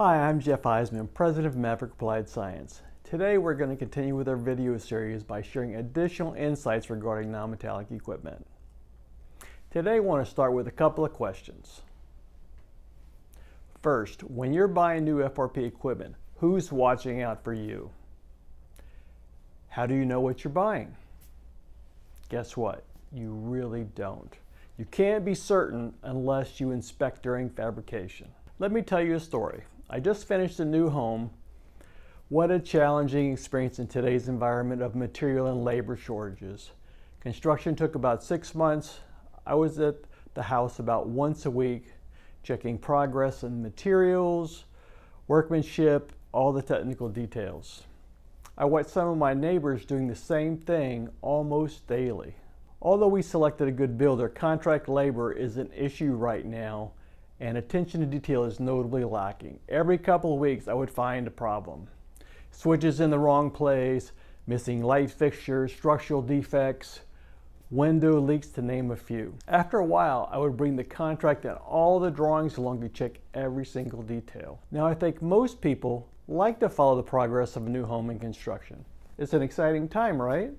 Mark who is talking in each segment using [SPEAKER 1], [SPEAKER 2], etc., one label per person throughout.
[SPEAKER 1] Hi, I'm Jeff Eisman, President of Maverick Applied Science. Today we're going to continue with our video series by sharing additional insights regarding non-metallic equipment. Today I want to start with a couple of questions. First, when you're buying new FRP equipment, who's watching out for you? How do you know what you're buying? Guess what? You really don't. You can't be certain unless you inspect during fabrication. Let me tell you a story. I just finished a new home. What a challenging experience in today's environment of material and labor shortages. Construction took about 6 months. I was at the house about once a week, checking progress in materials, workmanship, all the technical details. I watched some of my neighbors doing the same thing almost daily. Although we selected a good builder, contract labor is an issue right now, and attention to detail is notably lacking. Every couple of weeks I would find a problem. Switches in the wrong place, missing light fixtures, structural defects, window leaks, to name a few. After a while, I would bring the contract and all the drawings along to check every single detail. Now I think most people like to follow the progress of a new home in construction. It's an exciting time, right?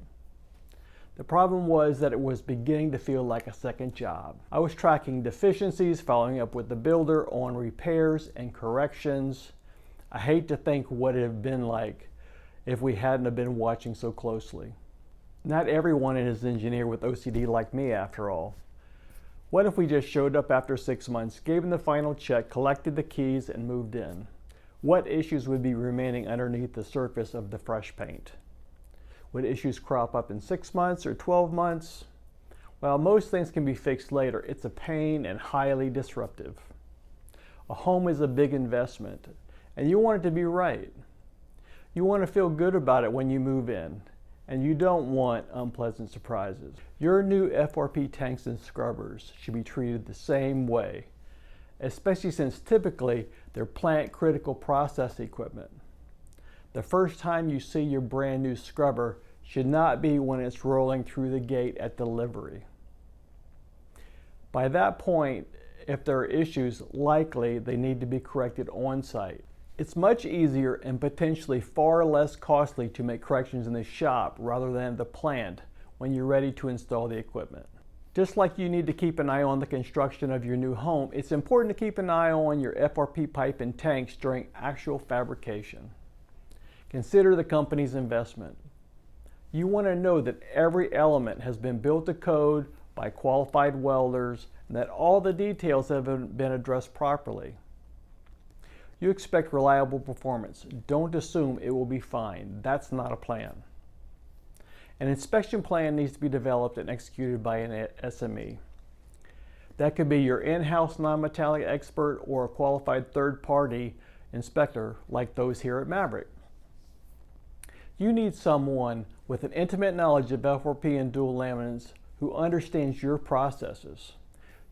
[SPEAKER 1] The problem was that it was beginning to feel like a second job. I was tracking deficiencies, following up with the builder on repairs and corrections. I hate to think what it would have been like if we hadn't have been watching so closely. Not everyone is an engineer with OCD like me, after all. What if we just showed up after 6 months, gave them the final check, collected the keys, and moved in? What issues would be remaining underneath the surface of the fresh paint? Would issues crop up in 6 months or 12 months? Well, most things can be fixed later. It's a pain and highly disruptive. A home is a big investment, and you want it to be right. You want to feel good about it when you move in, and you don't want unpleasant surprises. Your new FRP tanks and scrubbers should be treated the same way, especially since typically they're plant critical process equipment. The first time you see your brand new scrubber should not be when it's rolling through the gate at delivery. By that point, if there are issues, likely they need to be corrected on site. It's much easier and potentially far less costly to make corrections in the shop rather than at the plant when you're ready to install the equipment. Just like you need to keep an eye on the construction of your new home, it's important to keep an eye on your FRP pipe and tanks during actual fabrication. Consider the company's investment. You want to know that every element has been built to code by qualified welders and that all the details have been addressed properly. You expect reliable performance. Don't assume it will be fine. That's not a plan. An inspection plan needs to be developed and executed by an SME. That could be your in-house non-metallic expert or a qualified third-party inspector like those here at Maverick. You need someone with an intimate knowledge of FRP and dual laminates who understands your processes.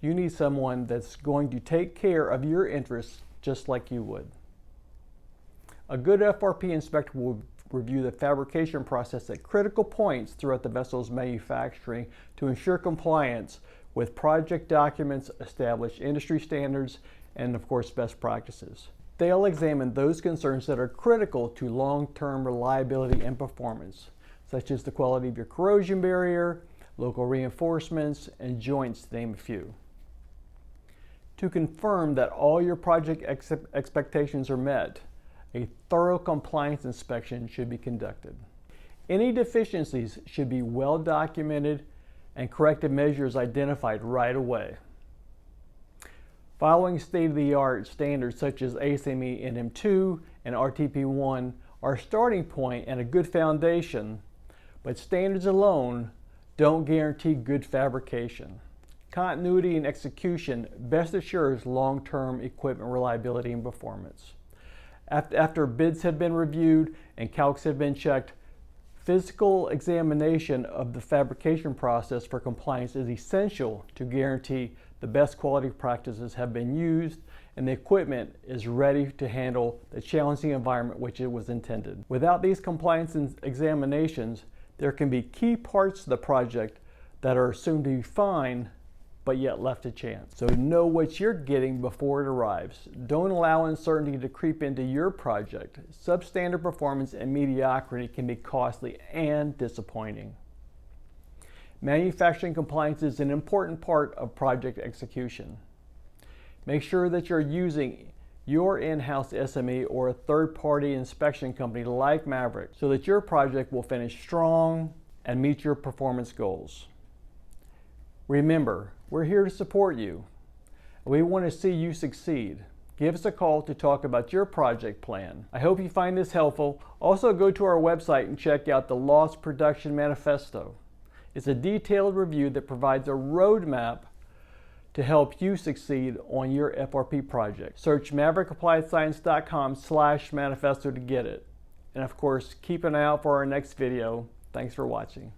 [SPEAKER 1] You need someone that's going to take care of your interests just like you would. A good FRP inspector will review the fabrication process at critical points throughout the vessel's manufacturing to ensure compliance with project documents, established industry standards, and of course best practices. They'll examine those concerns that are critical to long-term reliability and performance, such as the quality of your corrosion barrier, local reinforcements, and joints, to name a few. To confirm that all your project expectations are met, a thorough compliance inspection should be conducted. Any deficiencies should be well documented and corrective measures identified right away. Following state-of-the-art standards such as ASME NM2 and RTP1 are a starting point and a good foundation, but standards alone don't guarantee good fabrication. Continuity and execution best assures long-term equipment reliability and performance. After bids have been reviewed and calcs have been checked, physical examination of the fabrication process for compliance is essential to guarantee the best quality practices have been used and the equipment is ready to handle the challenging environment which it was intended. Without these compliance examinations, there can be key parts of the project that are assumed to be fine but yet left to chance. So know what you're getting before it arrives. Don't allow uncertainty to creep into your project. Substandard performance and mediocrity can be costly and disappointing. Manufacturing compliance is an important part of project execution. Make sure that you're using your in-house SME or a third-party inspection company like Maverick so that your project will finish strong and meet your performance goals. Remember, we're here to support you. We want to see you succeed. Give us a call to talk about your project plan. I hope you find this helpful. Also, go to our website and check out the Loss Production Manifesto. It's a detailed review that provides a roadmap to help you succeed on your FRP project. Search maverickappliedscience.com/manifesto to get it. And of course, keep an eye out for our next video. Thanks for watching.